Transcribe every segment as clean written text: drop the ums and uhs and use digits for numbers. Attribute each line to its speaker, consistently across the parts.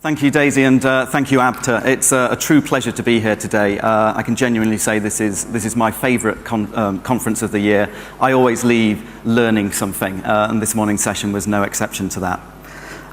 Speaker 1: Thank you, Daisy, and thank you, Abta. It's a true pleasure to be here today. I can genuinely say this is my favourite conference of the year. I always leave learning something, and this morning's session was no exception to that.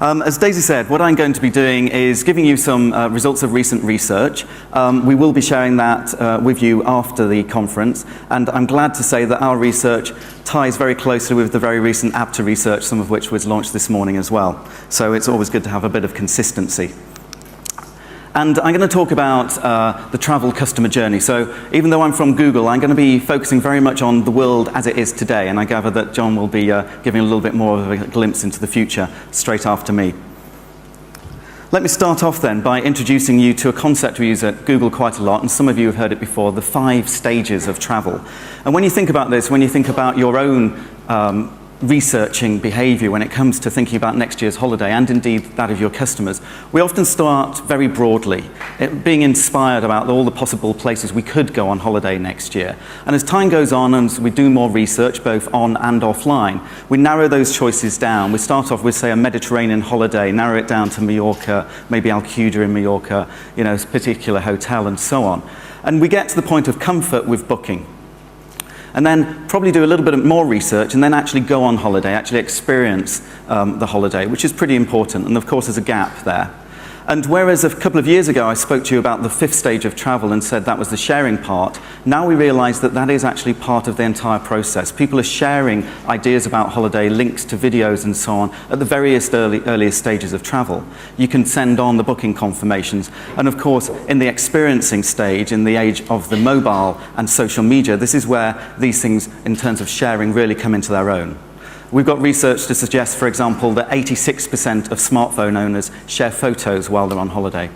Speaker 1: As Daisy said, what I'm going to be doing is giving you some results of recent research. We will be sharing that with you after the conference, and I'm glad to say that our research ties very closely with the very recent Abta research, some of which was launched this morning as well. So it's always good to have a bit of consistency. And I'm going to talk about the travel customer journey. So even though I'm from Google, I'm going to be focusing very much on the world as it is today. And I gather that John will be giving a little bit more of a glimpse into the future straight after me. Let me start off then by introducing you to a concept we use at Google quite a lot, and some of you have heard it before, the 5 stages of travel. And when you think about this, when you think about your own researching behaviour when it comes to thinking about next year's holiday, and indeed that of your customers, we often start very broadly, being inspired about all the possible places we could go on holiday next year. And as time goes on and we do more research, both on and offline, we narrow those choices down. We start off with, say, a Mediterranean holiday, narrow it down to Mallorca, maybe Alcudia in Mallorca, you know, a particular hotel and so on. And we get to the point of comfort with booking. And then probably do a little bit more research and then actually go on holiday, actually experience the holiday, which is pretty important. And of course, there's a gap there. And whereas a couple of years ago I spoke to you about the 5th stage of travel and said that was the sharing part, now we realise that that is actually part of the entire process. People are sharing ideas about holiday, links to videos and so on at the earliest stages of travel. You can send on the booking confirmations. And of course, in the experiencing stage, in the age of the mobile and social media, this is where these things in terms of sharing really come into their own. We've got research to suggest, for example, that 86% of smartphone owners share photos while they're on holiday.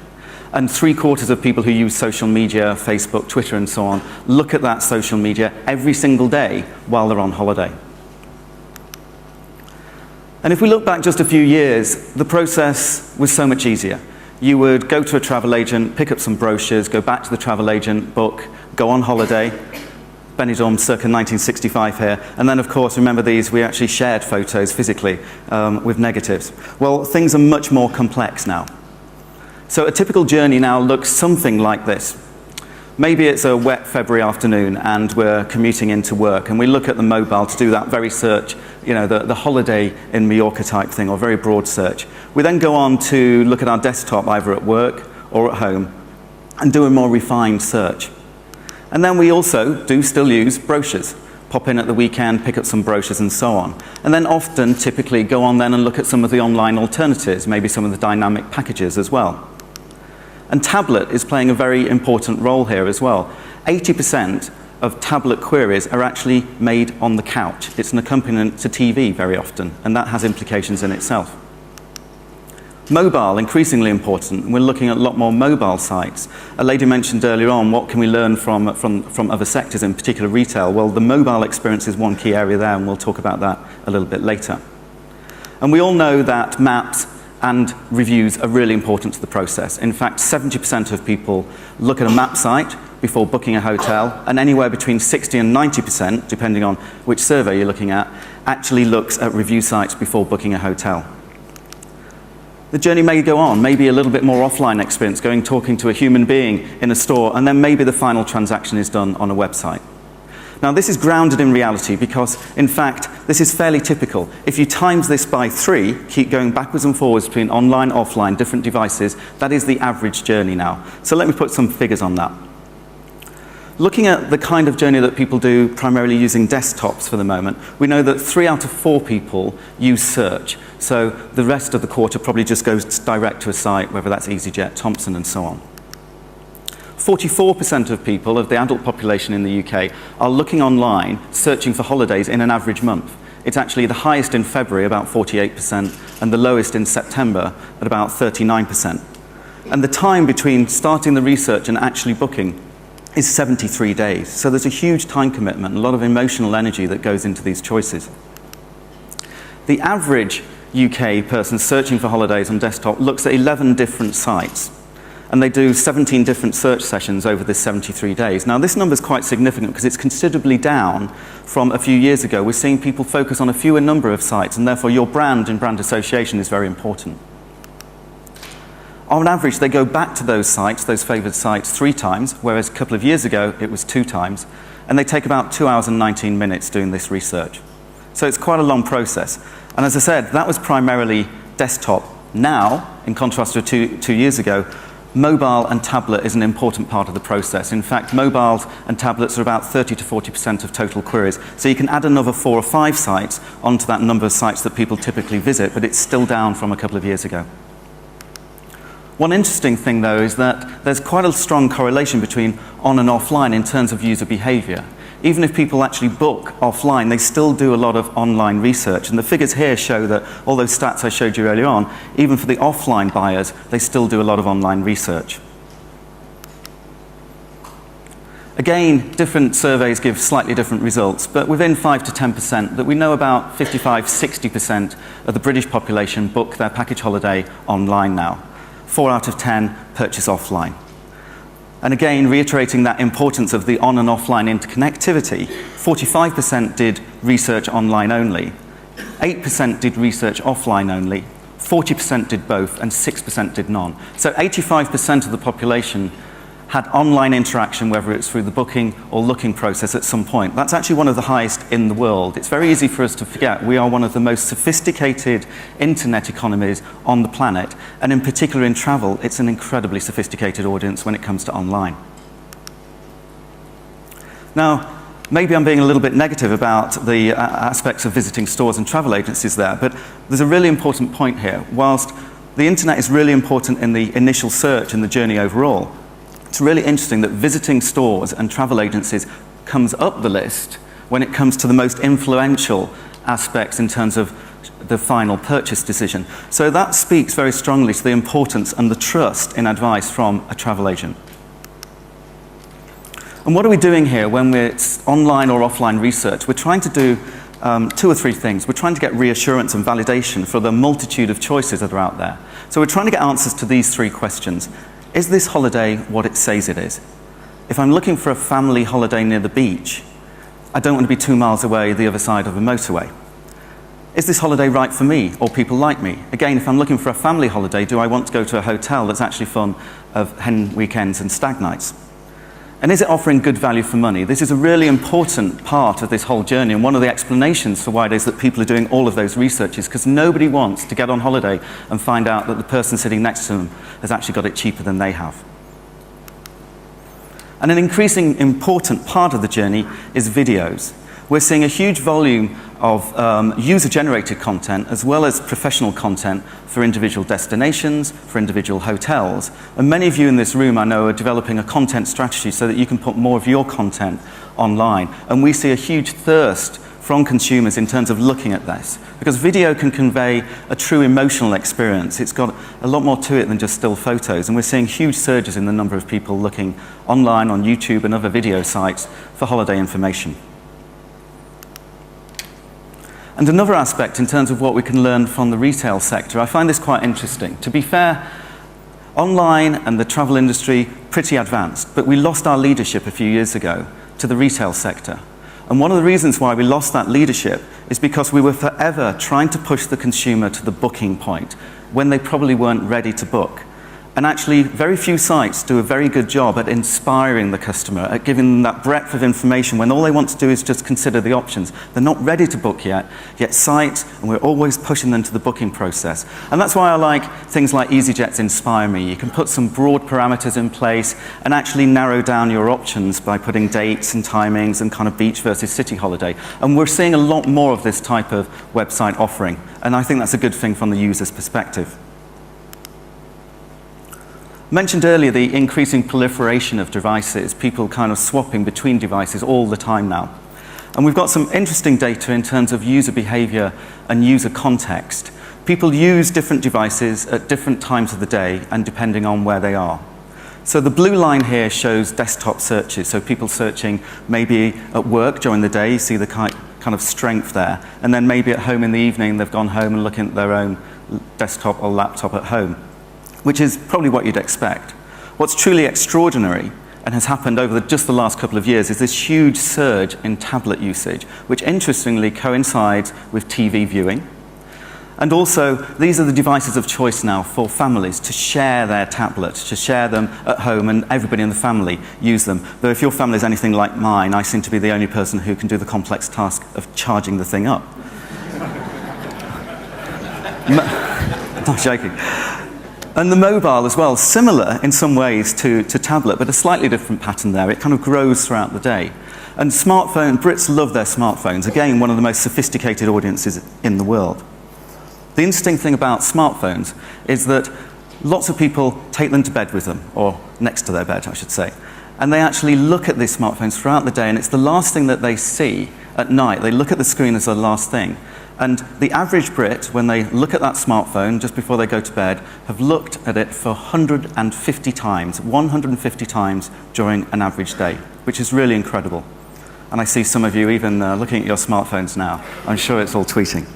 Speaker 1: And 3/4 of people who use social media, Facebook, Twitter and so on, look at that social media every single day while they're on holiday. And if we look back just a few years, the process was so much easier. You would go to a travel agent, pick up some brochures, go back to the travel agent, book, go on holiday. Benidorm circa 1965 here. And then, of course, remember these, we actually shared photos physically with negatives. Well, things are much more complex now. So a typical journey now looks something like this. Maybe it's a wet February afternoon and we're commuting into work and we look at the mobile to do that very search, you know, the holiday in Mallorca type thing, or very broad search. We then go on to look at our desktop either at work or at home and do a more refined search. And then we also do still use brochures. Pop in at the weekend, pick up some brochures and so on. And then often, typically, go on then and look at some of the online alternatives, maybe some of the dynamic packages as well. And tablet is playing a very important role here as well. 80% of tablet queries are actually made on the couch. It's an accompaniment to TV very often, and that has implications in itself. Mobile, increasingly important. We're looking at a lot more mobile sites. A lady mentioned earlier on, what can we learn from other sectors, in particular retail? Well, the mobile experience is one key area there, and we'll talk about that a little bit later. And we all know that maps and reviews are really important to the process. In fact, 70% of people look at a map site before booking a hotel, and anywhere between 60 and 90%, depending on which survey you're looking at, actually looks at review sites before booking a hotel. The journey may go on, maybe a little bit more offline experience, talking to a human being in a store, and then maybe the final transaction is done on a website. Now, this is grounded in reality because, in fact, this is fairly typical. If you times this by 3, keep going backwards and forwards between online, offline, different devices, that is the average journey now. So let me put some figures on that. Looking at the kind of journey that people do primarily using desktops for the moment, we know that 3 out of 4 people use search. So the rest of the quarter probably just goes direct to a site, whether that's EasyJet, Thompson and so on. 44% of people, of the adult population in the UK, are looking online, searching for holidays in an average month. It's actually the highest in February, about 48%, and the lowest in September at about 39%. And the time between starting the research and actually booking is 73 days. So there's a huge time commitment, a lot of emotional energy that goes into these choices. The average UK person searching for holidays on desktop looks at 11 different sites, and they do 17 different search sessions over this 73 days. Now, this number is quite significant because it's considerably down from a few years ago. We're seeing people focus on a fewer number of sites, and therefore your brand and brand association is very important. On average, they go back to those sites, those favored sites, 3 times, whereas a couple of years ago, it was 2 times. And they take about 2 hours and 19 minutes doing this research. So it's quite a long process. And as I said, that was primarily desktop. Now, in contrast to 2 years ago, mobile and tablet is an important part of the process. In fact, mobiles and tablets are about 30 to 40% of total queries. So you can add another 4 or 5 sites onto that number of sites that people typically visit, but it's still down from a couple of years ago. One interesting thing, though, is that there's quite a strong correlation between on and offline in terms of user behavior. Even if people actually book offline, they still do a lot of online research. And the figures here show that all those stats I showed you earlier on, even for the offline buyers, they still do a lot of online research. Again, different surveys give slightly different results, but within 5 to 10%, that we know about 55–60% of the British population book their package holiday online now. 4 out of 10 purchase offline. And again, reiterating that importance of the on and offline interconnectivity, 45% did research online only, 8% did research offline only, 40% did both, and 6% did none. So 85% of the population had online interaction, whether it's through the booking or looking process at some point. That's actually one of the highest in the world. It's very easy for us to forget we are one of the most sophisticated internet economies on the planet, and in particular in travel, it's an incredibly sophisticated audience when it comes to online. Now, maybe I'm being a little bit negative about the aspects of visiting stores and travel agencies there, but there's a really important point here. Whilst the internet is really important in the initial search and the journey overall, it's really interesting that visiting stores and travel agencies comes up the list when it comes to the most influential aspects in terms of the final purchase decision. So that speaks very strongly to the importance and the trust in advice from a travel agent. And what are we doing here when we're online or offline research? We're trying to do 2 or 3 things. We're trying to get reassurance and validation for the multitude of choices that are out there. So we're trying to get answers to these 3 questions. Is this holiday what it says it is? If I'm looking for a family holiday near the beach, I don't want to be 2 miles away the other side of a motorway. Is this holiday right for me or people like me? Again, if I'm looking for a family holiday, do I want to go to a hotel that's actually fun of hen weekends and stag nights? And is it offering good value for money? This is a really important part of this whole journey, and one of the explanations for why it is that people are doing all of those researches, because nobody wants to get on holiday and find out that the person sitting next to them has actually got it cheaper than they have. And an increasing important part of the journey is videos. We're seeing a huge volume of user-generated content as well as professional content for individual destinations, for individual hotels. And many of you in this room, I know, are developing a content strategy so that you can put more of your content online. And we see a huge thirst from consumers in terms of looking at this, because video can convey a true emotional experience. It's got a lot more to it than just still photos, and we're seeing huge surges in the number of people looking online on YouTube and other video sites for holiday information. And another aspect in terms of what we can learn from the retail sector, I find this quite interesting. To be fair, online and the travel industry, pretty advanced, but we lost our leadership a few years ago to the retail sector. And one of the reasons why we lost that leadership is because we were forever trying to push the consumer to the booking point when they probably weren't ready to book. And actually, very few sites do a very good job at inspiring the customer, at giving them that breadth of information when all they want to do is just consider the options. They're not ready to book yet sites, and we're always pushing them to the booking process. And that's why I like things like EasyJet's Inspire Me. You can put some broad parameters in place and actually narrow down your options by putting dates and timings and kind of beach versus city holiday. And we're seeing a lot more of this type of website offering, and I think that's a good thing from the user's perspective. Mentioned earlier the increasing proliferation of devices, people kind of swapping between devices all the time now. And we've got some interesting data in terms of user behavior and user context. People use different devices at different times of the day and depending on where they are. So the blue line here shows desktop searches, so people searching maybe at work during the day, you see the kind of strength there, and then maybe at home in the evening they've gone home and looking at their own desktop or laptop at home, which is probably what you'd expect. What's truly extraordinary and has happened over just the last couple of years is this huge surge in tablet usage, which interestingly coincides with TV viewing. And also, these are the devices of choice now for families to share their tablets, to share them at home, and everybody in the family use them. Though if your family is anything like mine, I seem to be the only person who can do the complex task of charging the thing up. Not joking. And the mobile as well, similar in some ways to tablet, but a slightly different pattern there. It kind of grows throughout the day. And smartphone, Brits love their smartphones. Again, one of the most sophisticated audiences in the world. The interesting thing about smartphones is that lots of people take them to bed with them, or next to their bed, I should say. And they actually look at these smartphones throughout the day, and it's the last thing that they see at night. They look at the screen as the last thing. And the average Brit, when they look at that smartphone just before they go to bed, have looked at it for 150 times, 150 times during an average day, which is really incredible. And I see some of you even looking at your smartphones now. I'm sure it's all tweeting.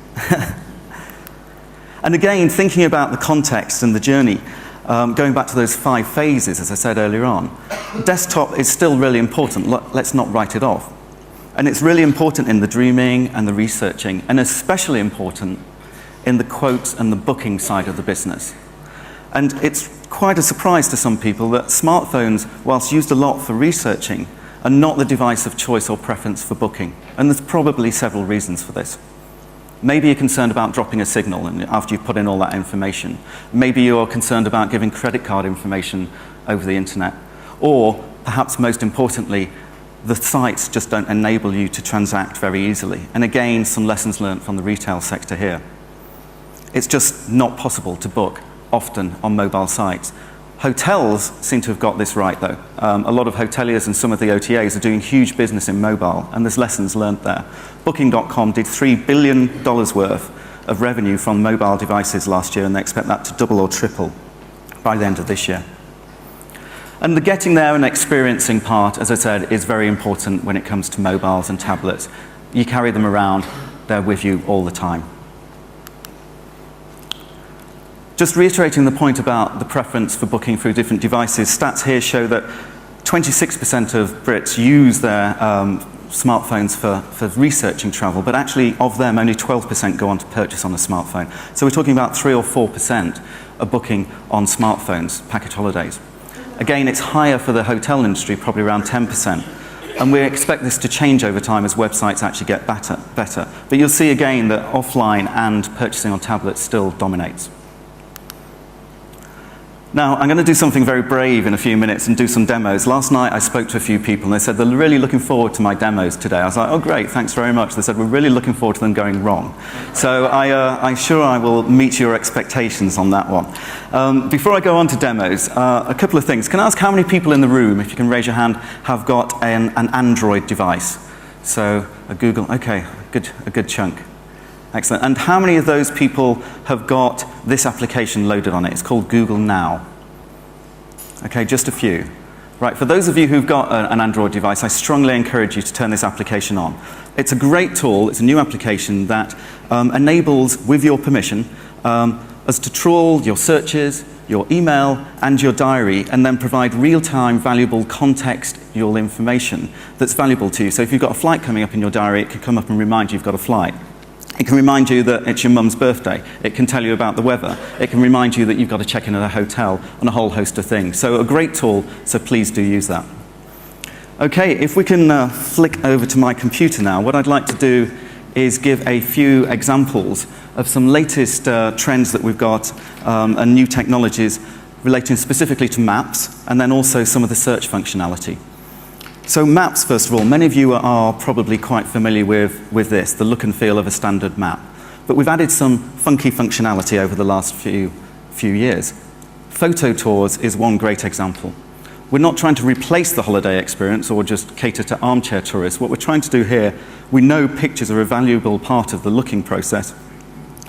Speaker 1: And again, thinking about the context and the journey, going back to those 5 phases, as I said earlier on, desktop is still really important. Let's not write it off. And it's really important in the dreaming and the researching, and especially important in the quotes and the booking side of the business. And it's quite a surprise to some people that smartphones, whilst used a lot for researching, are not the device of choice or preference for booking. And there's probably several reasons for this. Maybe you're concerned about dropping a signal after you've put in all that information. Maybe you're concerned about giving credit card information over the internet. Or, perhaps most importantly, the sites just don't enable you to transact very easily. And again, some lessons learned from the retail sector here. It's just not possible to book often on mobile sites. Hotels seem to have got this right, though. A lot of hoteliers and some of the OTAs are doing huge business in mobile, and there's lessons learned there. Booking.com did $3 billion worth of revenue from mobile devices last year, and they expect that to double or triple by the end of this year. And the getting there and experiencing part, as I said, is very important when it comes to mobiles and tablets. You carry them around, they're with you all the time. Just reiterating the point about the preference for booking through different devices, stats here show that 26% of Brits use their smartphones for researching travel, but actually of them only 12% go on to purchase on a smartphone. So we're talking about 3 or 4% of booking on smartphones, package holidays. Again, it's higher for the hotel industry, probably around 10%. And we expect this to change over time as websites actually get better. But you'll see again that offline and purchasing on tablets still dominates. Now, I'm going to do something very brave in a few minutes and do some demos. Last night I spoke to a few people and they said they're really looking forward to my demos today. I was like, oh great, thanks very much. They said we're really looking forward to them going wrong. So I'm sure I will meet your expectations on that one. Before I go on to demos, a couple of things. Can I ask how many people in the room, if you can raise your hand, have got an Android device? So a Google, okay, a good chunk. Excellent. And how many of those people have got this application loaded on it? It's called Google Now. Okay, just a few. Right, for those of you who've got an Android device, I strongly encourage you to turn this application on. It's a great tool. It's a new application that enables, with your permission, us to trawl your searches, your email, and your diary, and then provide real-time, valuable contextual information that's valuable to you. So if you've got a flight coming up in your diary, it can come up and remind you you've got a flight. It can remind you that it's your mum's birthday. It can tell you about the weather. It can remind you that you've got to check in at a hotel and a whole host of things. So a great tool, so please do use that. Okay, if we can flick over to my computer now, what I'd like to do is give a few examples of some latest trends that we've got and new technologies relating specifically to maps, and then also some of the search functionality. So maps, first of all, many of you are probably quite familiar with this, the look and feel of a standard map. But we've added some funky functionality over the last few years. Photo tours is one great example. We're not trying to replace the holiday experience or just cater to armchair tourists. What we're trying to do here, we know pictures are a valuable part of the looking process.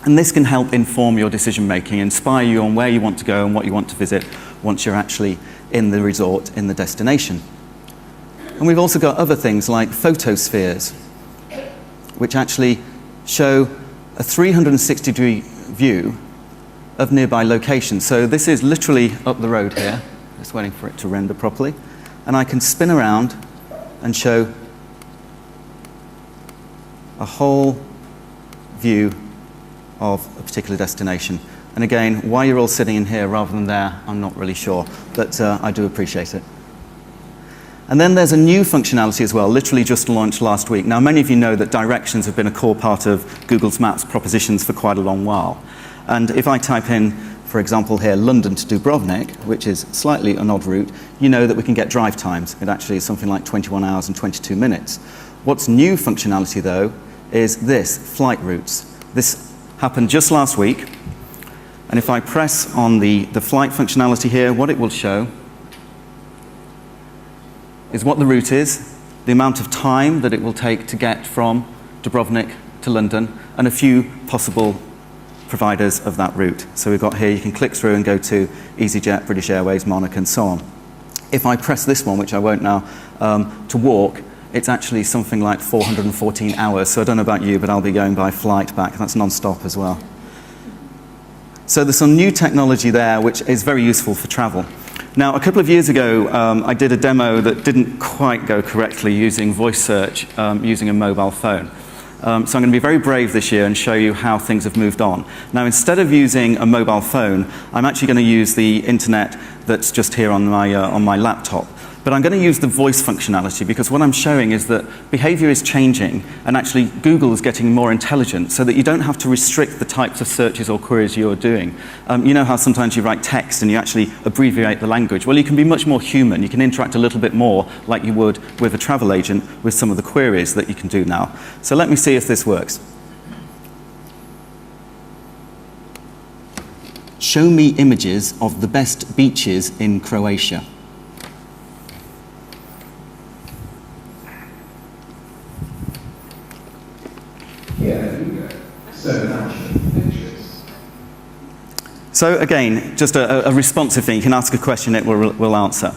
Speaker 1: And this can help inform your decision making, inspire you on where you want to go and what you want to visit once you're actually in the resort, in the destination. And we've also got other things like photospheres, which actually show a 360-degree view of nearby locations. So this is literally up the road here, just waiting for it to render properly. And I can spin around and show a whole view of a particular destination. And again, why you're all sitting in here rather than there, I'm not really sure, but I do appreciate it. And then there's a new functionality as well, literally just launched last week. Now, many of you know that directions have been a core part of Google's Maps propositions for quite a long while. And if I type in, for example here, London to Dubrovnik, which is slightly an odd route, you know that we can get drive times. It actually is something like 21 hours and 22 minutes. What's new functionality, though, is this, flight routes. This happened just last week. And if I press on the flight functionality here, what it will show is what the route is, the amount of time that it will take to get from Dubrovnik to London, and a few possible providers of that route. So we've got here, you can click through and go to EasyJet, British Airways, Monarch, and so on. If I press this one, which I won't now, to walk, it's actually something like 414 hours. So I don't know about you, but I'll be going by flight back. That's non-stop as well. So there's some new technology there which is very useful for travel. Now, a couple of years ago, I did a demo that didn't quite go correctly using voice search using a mobile phone. So I'm going to be very brave this year and show you how things have moved on. Now, instead of using a mobile phone, I'm actually going to use the internet that's just here on my laptop. But I'm going to use the voice functionality because what I'm showing is that behavior is changing and actually Google is getting more intelligent so that you don't have to restrict the types of searches or queries you're doing. You know how sometimes you write text and you actually abbreviate the language? Well, you can be much more human. You can interact a little bit more like you would with a travel agent with some of the queries that you can do now. So let me see if this works. Show me images of the best beaches in Croatia. So again, just a responsive thing. You can ask a question, it will answer.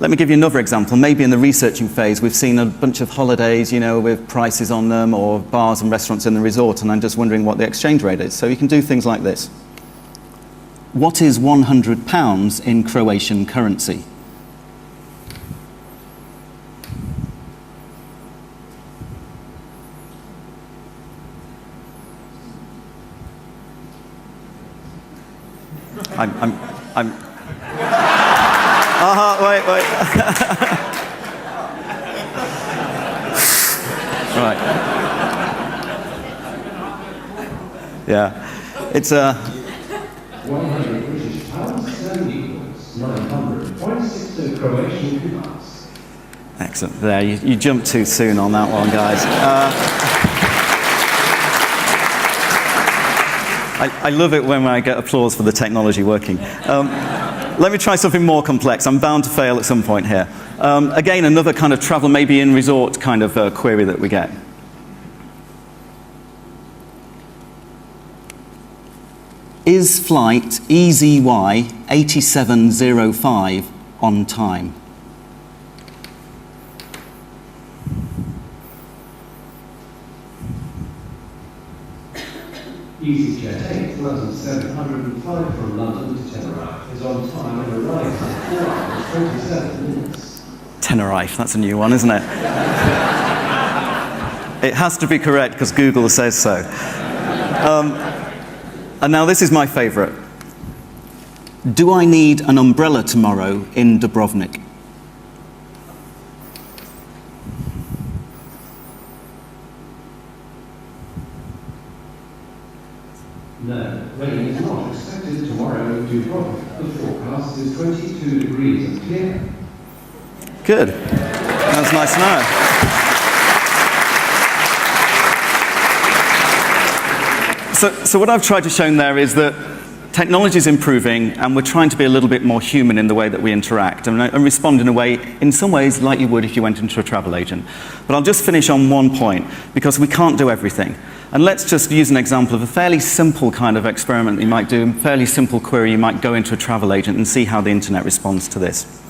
Speaker 1: Let me give you another example. Maybe in the researching phase, we've seen a bunch of holidays, you know, with prices on them, or bars and restaurants in the resort, and I'm just wondering what the exchange rate is. So you can do things like this. What is £100 in Croatian currency? Wait. Right. Yeah. It's
Speaker 2: 100 British pounds, 7 equals 900.62 Croatian kunas.
Speaker 1: Excellent. There, you jumped too soon on that one, guys. I love it when I get applause for the technology working. Let me try something more complex. I'm bound to fail at some point here. Again, another kind of travel, maybe in resort kind of query that we get. Is flight EZY 8705 on time?
Speaker 2: EasyJet 8, London 705 from London to Tenerife is on time and arrives in 4 hours 27 minutes.
Speaker 1: Tenerife, that's a new one, isn't it? It has to be correct because Google says so. And now this is my favorite. Do I need an umbrella tomorrow in Dubrovnik?
Speaker 2: No, rain is not expected tomorrow in Dubrovnik. The forecast is 22 degrees and clear.
Speaker 1: Good. That's nice to know. So what I've tried to show there is that technology is improving and we're trying to be a little bit more human in the way that we interact and respond in a way, in some ways, like you would if you went into a travel agent. But I'll just finish on one point because we can't do everything. And let's just use an example of a fairly simple kind of experiment you might do, a fairly simple query you might go into a travel agent and see how the internet responds to this.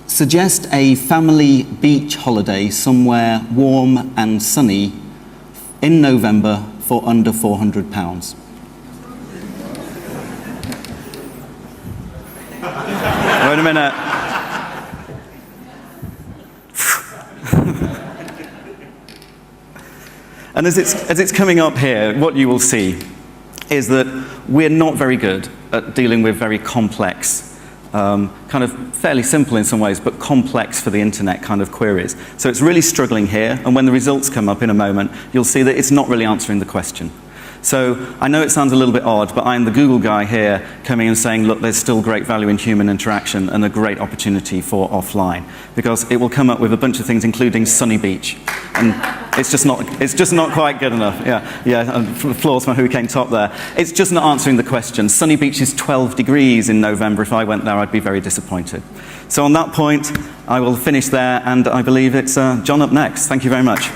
Speaker 1: Suggest a family beach holiday somewhere warm and sunny in November for under £400. Wait a minute. And as it's coming up here, what you will see is that we're not very good at dealing with very complex, kind of fairly simple in some ways, but complex for the internet kind of queries. So it's really struggling here, and when the results come up in a moment, you'll see that it's not really answering the question. So I know it sounds a little bit odd, but I'm the Google guy here coming and saying, look, there's still great value in human interaction and a great opportunity for offline, because it will come up with a bunch of things, including Sunny Beach. And it's just not quite good enough. Yeah, applause for who came top there. It's just not answering the question. Sunny Beach is 12 degrees in November. If I went there, I'd be very disappointed. So on that point, I will finish there, and I believe it's John up next. Thank you very much.